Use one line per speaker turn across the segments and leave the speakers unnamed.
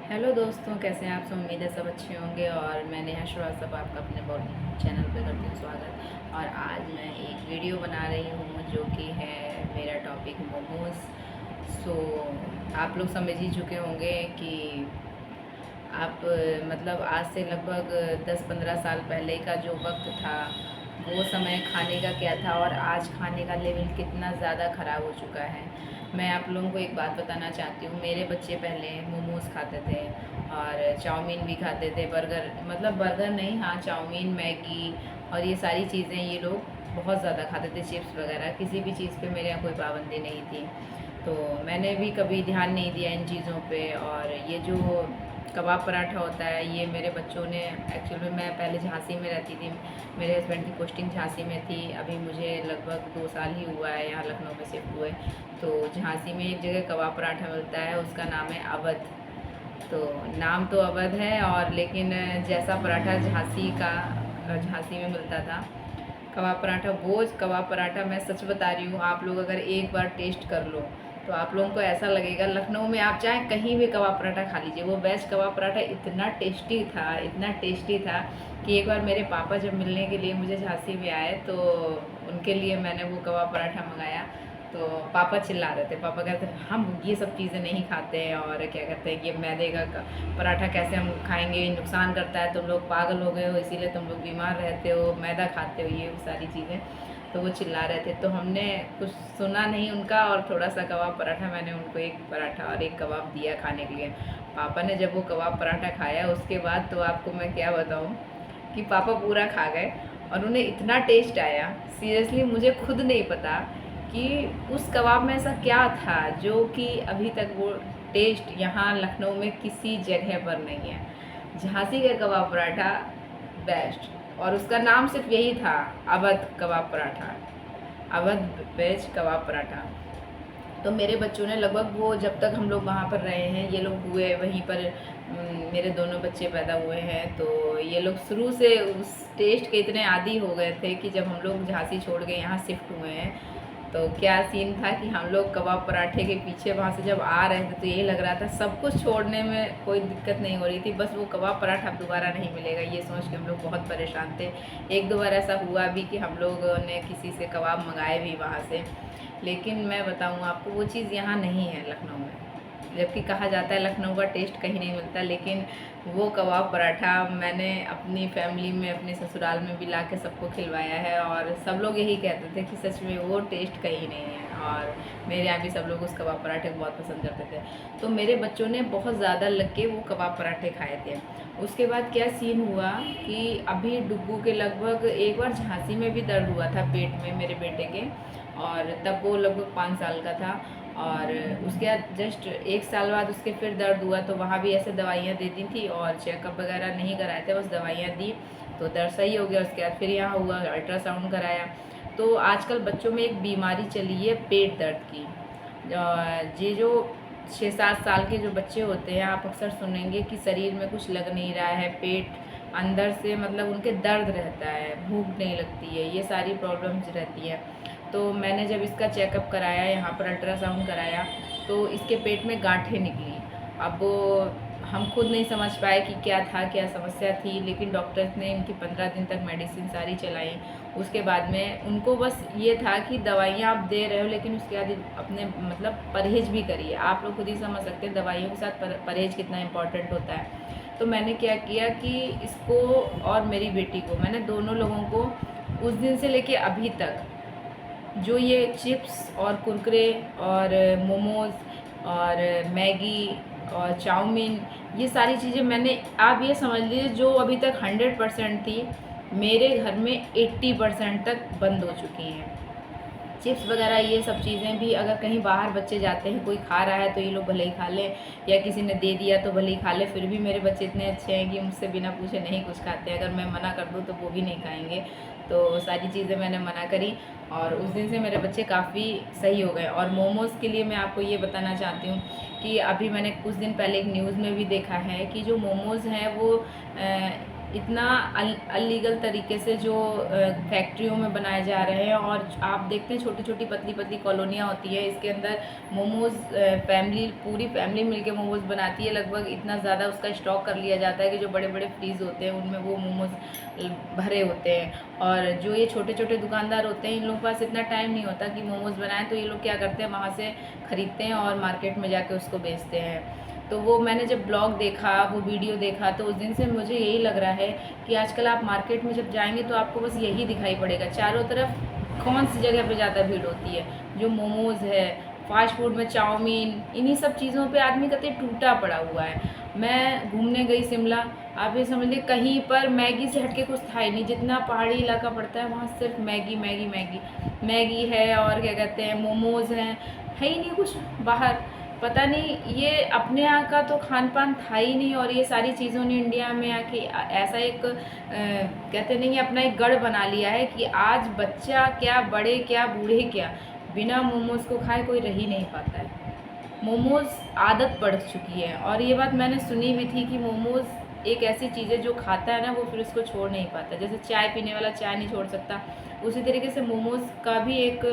Hello दोस्तों, कैसे हैं आप सब। उम्मीद है सब अच्छे होंगे और मैं नेहा श्रीवास्तव आपका अपने चैनल पे करती हूँ स्वागत। और आज मैं एक वीडियो बना रही हूँ जो कि है मेरा टॉपिक मोमोज़। सो आप लोग समझ ही चुके होंगे कि आप मतलब आज से लगभग 10-15 साल पहले का जो वक्त था, वो समय खाने का क्या था और आज खाने का लेवल कितना ज़्यादा ख़राब हो चुका है। मैं आप लोगों को एक बात बताना चाहती हूँ। मेरे बच्चे पहले मोमोज़ खाते थे और चाउमीन भी खाते थे, बर्गर, मतलब बर्गर नहीं, हाँ चाउमीन, मैगी और ये सारी चीज़ें ये लोग बहुत ज़्यादा खाते थे, चिप्स वगैरह। किसी भी चीज़ पे मेरे यहाँ कोई पाबंदी नहीं थी, तो मैंने भी कभी ध्यान नहीं दिया इन चीज़ों पे। और ये जो कबाब पराठा होता है, ये मेरे बच्चों ने, एक्चुअल में मैं पहले झांसी में रहती थी, मेरे हस्बैंड की पोस्टिंग झांसी में थी। अभी मुझे लगभग 2 साल ही हुआ है यहाँ लखनऊ में शिफ्ट हुए। तो झांसी में एक जगह कबाब पराठा मिलता है, उसका नाम है अवध। तो नाम तो अवध है, और लेकिन जैसा पराठा झांसी का झांसी में मिलता था कबाब पराठा, वो कबाब पराठा मैं सच बता रही हूँ, आप लोग अगर एक बार टेस्ट कर लो तो आप लोगों को ऐसा लगेगा, लखनऊ में आप चाहे कहीं भी कबाब पराठा खा लीजिए, वो बेस्ट कबाब पराठा इतना टेस्टी था, इतना टेस्टी था कि एक बार मेरे पापा जब मिलने के लिए मुझे झांसी में आए तो उनके लिए मैंने वो कबाब पराठा मंगाया। तो पापा चिल्ला रहे थे, पापा कहते हम ये सब चीज़ें नहीं खाते हैं, और क्या कहते हैं, ये मैदे का पराठा कैसे हम खाएंगे, ये नुकसान करता है, तुम लोग पागल हो गए हो, इसीलिए तुम लोग बीमार रहते हो, मैदा खाते हो, ये सारी चीज़ें। तो वो चिल्ला रहे थे, तो हमने कुछ सुना नहीं उनका, और थोड़ा सा कबाब पराठा मैंने उनको एक पराठा और एक कबाब दिया खाने के लिए। पापा ने जब वो कबाब पराठा खाया उसके बाद तो आपको मैं क्या बताऊँ कि पापा पूरा खा गए, और उन्हें इतना टेस्ट आया, सीरियसली मुझे खुद नहीं पता कि उस कबाब में ऐसा क्या था जो कि अभी तक वो टेस्ट यहाँ लखनऊ में किसी जगह पर नहीं है। झांसी का कबाब पराठा बेस्ट, और उसका नाम सिर्फ यही था, अवध कबाब पराठा, अवध वेज कबाब पराठा। तो मेरे बच्चों ने लगभग, वो जब तक हम लोग वहाँ पर रहे हैं, ये लोग हुए वहीं पर, मेरे दोनों बच्चे पैदा हुए हैं, तो ये लोग शुरू से उस टेस्ट के इतने आदी हो गए थे कि जब हम लोग झांसी छोड़ के यहाँ शिफ्ट हुए हैं, तो क्या सीन था कि हम लोग कबाब पराठे के पीछे वहाँ से जब आ रहे थे तो यही लग रहा था सब कुछ छोड़ने में कोई दिक्कत नहीं हो रही थी, बस वो कबाब पराठा अब दोबारा नहीं मिलेगा, ये सोच के हम लोग बहुत परेशान थे। एक दो बार ऐसा हुआ भी कि हम लोगों ने किसी से कबाब मंगाए भी वहाँ से, लेकिन मैं बताऊँ आपको वो चीज़ यहाँ नहीं है लखनऊ में। जबकि कहा जाता है लखनऊ का टेस्ट कहीं नहीं मिलता, लेकिन वो कबाब पराठा मैंने अपनी फैमिली में, अपने ससुराल में भी ला के सबको खिलवाया है, और सब लोग यही कहते थे कि सच में वो टेस्ट कहीं नहीं है। और मेरे यहाँ भी सब लोग उस कबाब पराठे को बहुत पसंद करते थे। तो मेरे बच्चों ने बहुत ज़्यादा लग के वो कबाब पराठे खाए थे। उसके बाद क्या सीन हुआ कि अभी डुग्गू के लगभग एक बार झांसी में भी दर्द हुआ था पेट में मेरे बेटे के, और तब वो लगभग 5 साल का था। और उसके बाद जस्ट 1 साल बाद उसके फिर दर्द हुआ, तो वहाँ भी ऐसे दवाइयाँ दे दी थी और चेकअप वगैरह नहीं कराए थे, बस दवाइयाँ दी तो दर्द सही हो गया। उसके बाद फिर यहाँ हुआ, अल्ट्रासाउंड कराया। तो आजकल बच्चों में एक बीमारी चली है पेट दर्द की। ये जो 6-7 साल के जो बच्चे होते हैं, आप अक्सर सुनेंगे कि शरीर में कुछ लग नहीं रहा है, पेट अंदर से मतलब उनके दर्द रहता है, भूख नहीं लगती है, ये सारी प्रॉब्लम्स रहती है। तो मैंने जब इसका चेकअप कराया, यहाँ पर अल्ट्रासाउंड कराया, तो इसके पेट में गांठें निकली। अब वो हम खुद नहीं समझ पाए कि क्या था, क्या समस्या थी, लेकिन डॉक्टर्स ने इनकी 15 दिन तक मेडिसिन सारी चलाई। उसके बाद में उनको बस ये था कि दवाइयाँ आप दे रहे हो, लेकिन उसके बाद अपने मतलब परहेज़ भी करिए। आप लोग खुद ही समझ सकते हैं दवाइयों के साथ परहेज़ कितना इम्पोर्टेंट होता है। तो मैंने क्या किया कि इसको और मेरी बेटी को, मैंने दोनों लोगों को उस दिन से लेके अभी तक जो ये चिप्स और कुरकुरे और मोमोज़ और मैगी और चाउमीन, ये सारी चीज़ें मैंने, आप ये समझ लीजिए, जो अभी तक 100% थी, मेरे घर में 80% तक बंद हो चुकी हैं। चिप्स वगैरह ये सब चीज़ें भी, अगर कहीं बाहर बच्चे जाते हैं, कोई खा रहा है तो ये लोग भले ही खा लें, या किसी ने दे दिया तो भले ही खा लें। फिर भी मेरे बच्चे इतने अच्छे हैं कि मुझसे बिना पूछे नहीं कुछ खाते हैं, अगर मैं मना कर दूँ तो वो भी नहीं खाएंगे। तो सारी चीज़ें मैंने मना करी, और उस दिन से मेरे बच्चे काफ़ी सही हो गए। और मोमोज़ के लिए मैं आपको ये बताना चाहती हूँ कि अभी मैंने कुछ दिन पहले एक न्यूज़ में भी देखा है कि जो मोमोज़ हैं वो इतना अलीगल तरीके से जो फैक्ट्रियों में बनाए जा रहे हैं। और आप देखते हैं छोटी छोटी पतली पतली कॉलोनियाँ होती है, इसके अंदर मोमोज़ पूरी फैमिली मिलके मोमोज़ बनाती है। लगभग इतना ज़्यादा उसका स्टॉक कर लिया जाता है कि जो बड़े बड़े फ्रीज़ होते हैं उनमें वो मोमोज़ भरे होते हैं। और जो ये छोटे छोटे दुकानदार होते हैं, इन लोगों के पास इतना टाइम नहीं होता कि मोमोज़ बनाएं, तो ये लोग क्या करते हैं, वहाँ से ख़रीदते हैं और मार्केट में जाके उसको बेचते हैं। तो वो मैंने जब ब्लॉग देखा, वो वीडियो देखा, तो उस दिन से मुझे यही लग रहा है कि आजकल आप मार्केट में जब जाएंगे तो आपको बस यही दिखाई पड़ेगा, चारों तरफ कौन सी जगह पे ज़्यादा भीड़ होती है, जो मोमोज़ है, फास्ट फूड में चाउमीन, इन्हीं सब चीज़ों पे आदमी कहते टूटा पड़ा हुआ है। मैं घूमने गई शिमला, आप ये समझ लीजिए कहीं पर मैगी से हटके कुछ था ही नहीं। जितना पहाड़ी इलाका पड़ता है वहाँ सिर्फ मैगी मैगी मैगी मैगी है, और क्या कहते हैं, मोमोज़ हैं, है ही नहीं कुछ बाहर। पता नहीं ये अपने यहाँ का तो खान पान था ही नहीं, और ये सारी चीज़ों ने इंडिया में आके ऐसा एक कहते नहीं, अपना एक गढ़ बना लिया है कि आज बच्चा क्या, बड़े क्या, बूढ़े क्या, बिना मोमोज़ को खाए कोई रह ही नहीं पाता है। मोमोज़ आदत पड़ चुकी है। और ये बात मैंने सुनी भी थी कि मोमोज़ एक ऐसी चीज़ है जो खाता है ना वो फिर उसको छोड़ नहीं पाता। जैसे चाय पीने वाला चाय नहीं छोड़ सकता, उसी तरीके से मोमोज़ का भी एक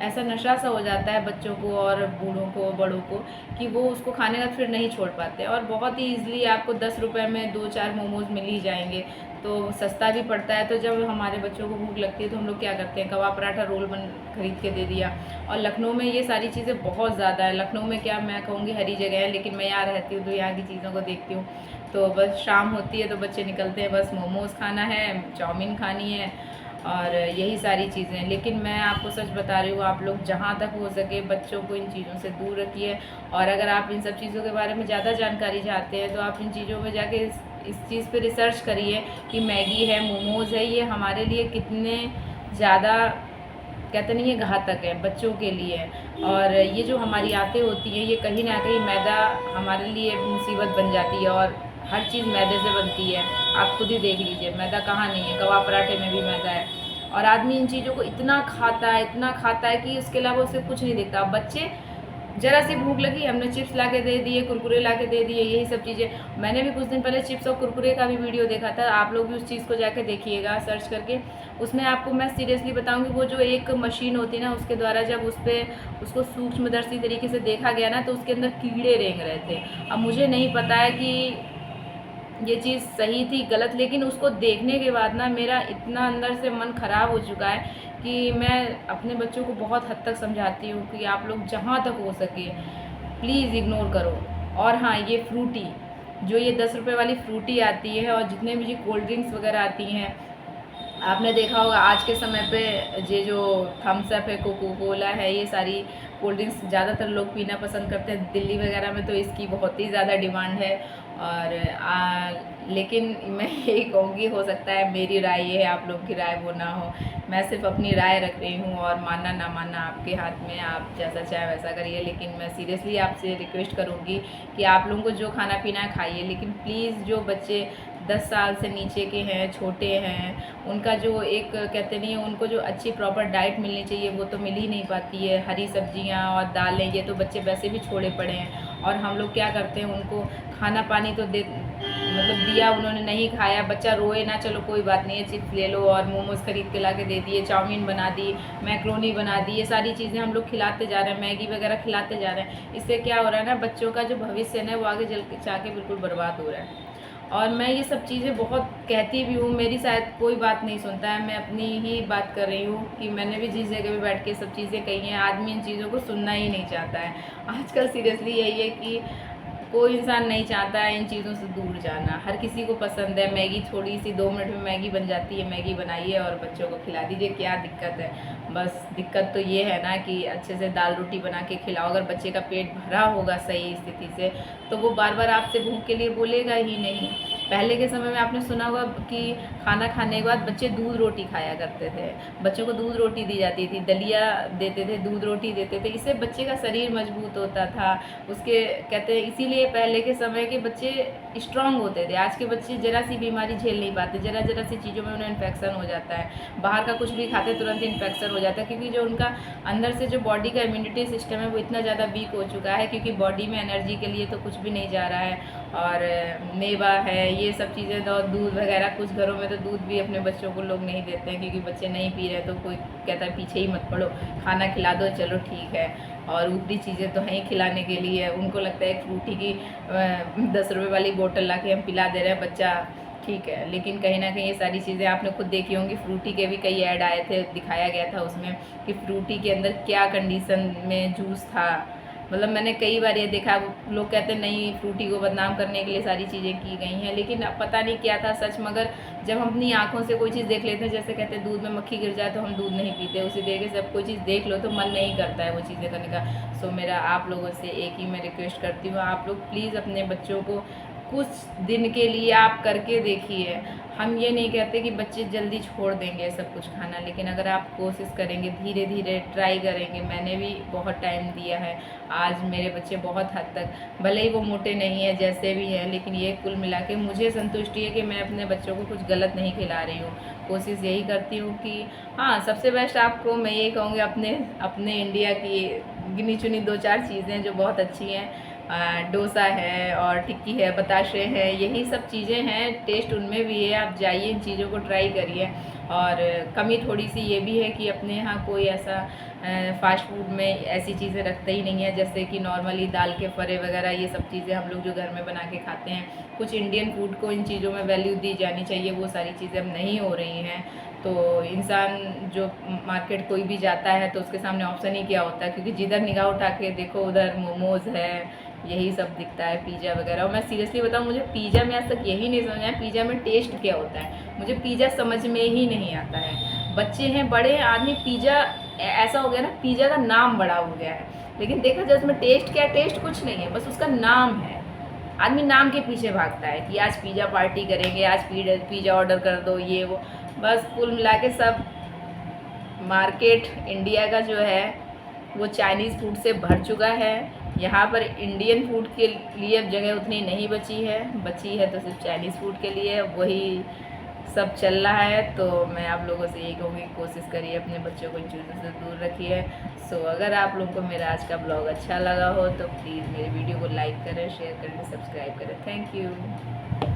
ऐसा नशा सा हो जाता है बच्चों को और बूढ़ों को, बड़ों को, कि वो उसको खाने का फिर नहीं छोड़ पाते। और बहुत ही ईज़िली आपको 10 रुपये में 2-4 मोमोज़ मिल ही जाएंगे, तो सस्ता भी पड़ता है। तो जब हमारे बच्चों को भूख लगती है तो हम लोग क्या करते हैं, कबाब पराठा रोल खरीद के दे दिया। और लखनऊ में ये सारी चीज़ें बहुत ज़्यादा है। लखनऊ में क्या मैं कहूँगी हरी जगह है, लेकिन मैं यहाँ रहती हूँ तो यहाँ की चीज़ों को देखती हूँ, तो बस शाम होती है तो बच्चे निकलते हैं, बस मोमोज़ खाना है, चाउमीन खानी है, और यही सारी चीज़ें। लेकिन मैं आपको सच बता रही हूँ, आप लोग जहाँ तक हो सके बच्चों को इन चीज़ों से दूर रखिए। और अगर आप इन सब चीज़ों के बारे में ज़्यादा जानकारी चाहते हैं तो आप इन चीज़ों में जाके इस चीज़ पे रिसर्च करिए कि मैगी है, मोमोज़ है, ये हमारे लिए कितने ज़्यादा कहते नहीं है घातक है बच्चों के लिए। और ये जो हमारी आंतें होती हैं, ये कहीं ना कहीं मैदा हमारे लिए मुसीबत बन जाती है, और हर चीज़ मैदे से बनती है। आप खुद ही देख लीजिए मैदा कहाँ नहीं है, कबाब पराठे में भी मैदा है। और आदमी इन चीज़ों को इतना खाता है कि उसके अलावा उसे कुछ नहीं दिखता। बच्चे ज़रा सी भूख लगी, हमने चिप्स ला के दे दिए, कुरकुरे ला के दे दिए, यही सब चीज़ें। मैंने भी कुछ दिन पहले चिप्स और कुरकुरे का भी वीडियो देखा था, आप लोग भी उस चीज़ को जाके देखिएगा सर्च करके। उसमें आपको मैं सीरियसली बताऊंगी, वो जो एक मशीन होती है ना, उसके द्वारा जब उसको सूक्ष्मदर्शी तरीके से देखा गया ना, तो उसके अंदर कीड़े रेंग रहे थे। अब मुझे नहीं पता है कि ये चीज़ सही थी गलत, लेकिन उसको देखने के बाद ना मेरा इतना अंदर से मन ख़राब हो चुका है कि मैं अपने बच्चों को बहुत हद तक समझाती हूँ कि आप लोग जहाँ तक हो सके प्लीज़ इग्नोर करो। और हाँ, ये फ्रूटी, जो ये 10 रुपये वाली फ्रूटी आती है, और जितने भी ये कोल्ड ड्रिंक्स वगैरह आती हैं, आपने देखा होगा आज के समय पे ये जो थम्स अप है, कोको कोला है, ये सारी कोल्ड ड्रिंक्स ज़्यादातर लोग पीना पसंद करते हैं। दिल्ली वगैरह में तो इसकी बहुत ही ज़्यादा डिमांड है। और लेकिन मैं यही कहूँगी, हो सकता है मेरी राय ये है, आप लोग की राय वो ना हो। मैं सिर्फ अपनी राय रख रही हूँ, और मानना ना मानना आपके हाथ में, आप जैसा चाहे वैसा करिए। लेकिन मैं सीरियसली आपसे रिक्वेस्ट करूँगी कि आप लोगों को जो खाना पीना है खाइए, लेकिन प्लीज़ जो बच्चे 10 साल से नीचे के हैं, छोटे हैं, उनका जो एक कहते नहीं है, उनको जो अच्छी प्रॉपर डाइट मिलनी चाहिए वो तो मिल ही नहीं पाती है। हरी सब्जियां और दालें, ये तो बच्चे वैसे भी छोड़े पड़े हैं। और हम लोग क्या करते हैं, उनको खाना पानी तो मतलब दिया, उन्होंने नहीं खाया, बच्चा रोए ना, चलो कोई बात नहीं है, चिप्स ले लो और मोमोज़ खरीद के ला के दे दिए, चाउमीन बना दी, मैक्रोनी बना दी, ये सारी चीज़ें हम लोग खिलाते जा रहे हैं, मैगी वगैरह खिलाते जा रहे हैं। इससे क्या हो रहा है ना, बच्चों का जो भविष्य है ना वो आगे चल के बिल्कुल बर्बाद हो रहा है। और मैं ये सब चीज़ें बहुत कहती भी हूँ, मेरी शायद कोई बात नहीं सुनता है। मैं अपनी ही बात कर रही हूँ कि मैंने भी जिस जगह पे बैठ के सब चीज़ें कही हैं, आदमी इन चीज़ों को सुनना ही नहीं चाहता है। आजकल सीरियसली यही है कि कोई इंसान नहीं चाहता है इन चीज़ों से दूर जाना। हर किसी को पसंद है मैगी, थोड़ी सी 2 मिनट में मैगी बन जाती है, मैगी बनाइए और बच्चों को खिला दीजिए, क्या दिक्कत है। बस दिक्कत तो ये है ना कि अच्छे से दाल रोटी बना के खिलाओ। अगर बच्चे का पेट भरा होगा सही स्थिति से, तो वो बार बार आपसे भूख के लिए बोलेगा ही नहीं। पहले के समय में आपने सुना होगा कि खाना खाने के बाद बच्चे दूध रोटी खाया करते थे, बच्चों को दूध रोटी दी जाती थी, दलिया देते थे, दूध रोटी देते थे, इससे बच्चे का शरीर मजबूत होता था। उसके कहते हैं इसीलिए पहले के समय के बच्चे स्ट्रांग होते थे। आज के बच्चे ज़रा सी बीमारी झेल नहीं पाते, ज़रा सी चीज़ों में उन्हें इन्फेक्शन हो जाता है, बाहर का कुछ भी खाते तुरंत इन्फेक्शन हो जाता है, क्योंकि जो उनका अंदर से जो बॉडी का इम्यूनिटी सिस्टम है वो इतना ज़्यादा वीक हो चुका है, क्योंकि बॉडी में एनर्जी के लिए तो कुछ भी नहीं जा रहा है। और मेवा है, ये सब चीज़ें दो, दूध वगैरह। कुछ घरों में तो दूध भी अपने बच्चों को लोग नहीं देते हैं क्योंकि बच्चे नहीं पी रहे, तो कोई कहता है पीछे ही मत पड़ो, खाना खिला दो, चलो ठीक है। और ऊपरी चीज़ें तो हैं ही खिलाने के लिए। उनको लगता है फ्रूटी की 10 रुपये वाली बोतल ला के हम पिला दे रहे हैं, बच्चा ठीक है। लेकिन कहीं ना कहीं ये सारी चीज़ें आपने खुद देखी होंगी। फ्रूटी के भी कई ऐड आए थे, दिखाया गया था उसमें कि फ्रूटी के अंदर क्या कंडीशन में जूस था। मतलब मैंने कई बार ये देखा, लोग कहते हैं नहीं फ्रूटी को बदनाम करने के लिए सारी चीज़ें की गई हैं, लेकिन अब पता नहीं क्या था सच। मगर जब हम अपनी आंखों से कोई चीज़ देख लेते हैं, जैसे कहते हैं दूध में मक्खी गिर जाए तो हम दूध नहीं पीते, उसी तरीके से अब कोई चीज़ देख लो तो मन नहीं करता है वो चीज़ें करने का। सो मेरा आप लोगों से एक ही मैं रिक्वेस्ट करती हूँ, आप लोग प्लीज़ अपने बच्चों को कुछ दिन के लिए आप करके देखिए। हम ये नहीं कहते कि बच्चे जल्दी छोड़ देंगे सब कुछ खाना, लेकिन अगर आप कोशिश करेंगे, धीरे धीरे ट्राई करेंगे। मैंने भी बहुत टाइम दिया है, आज मेरे बच्चे बहुत हद तक, भले ही वो मोटे नहीं हैं जैसे भी हैं, लेकिन ये कुल मिला के मुझे संतुष्टि है कि मैं अपने बच्चों को कुछ गलत नहीं खिला रही हूँ। कोशिश यही करती हूँ कि हाँ, सबसे बेस्ट आपको मैं ये कहूँगी, अपने इंडिया की गिनी चुनी 2-4 चीज़ें जो बहुत अच्छी हैं, डोसा है और टिक्की है, बताशे हैं, यही सब चीज़ें हैं, टेस्ट उनमें भी है। आप जाइए, इन चीज़ों को ट्राई करिए। और कमी थोड़ी सी ये भी है कि अपने यहाँ कोई ऐसा फास्ट फूड में ऐसी चीज़ें रखते ही नहीं है, जैसे कि नॉर्मली दाल के फरे वगैरह, ये सब चीज़ें हम लोग जो घर में बना के खाते हैं। कुछ इंडियन फूड को इन चीज़ों में वैल्यू दी जानी चाहिए, वो सारी चीज़ें अब नहीं हो रही हैं। तो इंसान जो मार्केट कोई भी जाता है तो उसके सामने ऑप्शन ही क्या होता है, क्योंकि जिधर निगाह उठा के देखो उधर मोमोज़ है, यही सब दिखता है, पिज़्ज़ा वगैरह। और मैं सीरियसली बताऊँ, मुझे पिज़्ज़ा में आज तक यही नहीं समझ आया पिज़्ज़ा में टेस्ट क्या होता है। मुझे पिज़्ज़ा समझ में ही नहीं आता है। बच्चे हैं, बड़े हैं, आदमी पिज़्ज़ा ऐसा हो गया ना, पिज़्ज़ा का नाम बड़ा हो गया है, लेकिन देखा जाए उसमें टेस्ट क्या, टेस्ट कुछ नहीं है, बस उसका नाम है। आदमी नाम के पीछे भागता है कि आज पिज़्ज़ा पार्टी करेंगे, आज पिज़्ज़ा ऑर्डर कर दो, ये वो। बस कुल मिला के सब मार्केट इंडिया का जो है वो चाइनीज़ फूड से भर चुका है। यहाँ पर इंडियन फूड के लिए अब जगह उतनी नहीं बची है तो सिर्फ चाइनीज़ फूड के लिए वही सब चल रहा है। तो मैं आप लोगों से यही कहूँगी, कोशिश करिए अपने बच्चों को इन चीज़ों से दूर रखिए। सो अगर आप लोगों को मेरा आज का ब्लॉग अच्छा लगा हो तो प्लीज़ मेरी वीडियो को लाइक करें, शेयर करें, सब्सक्राइब करें। Thank you.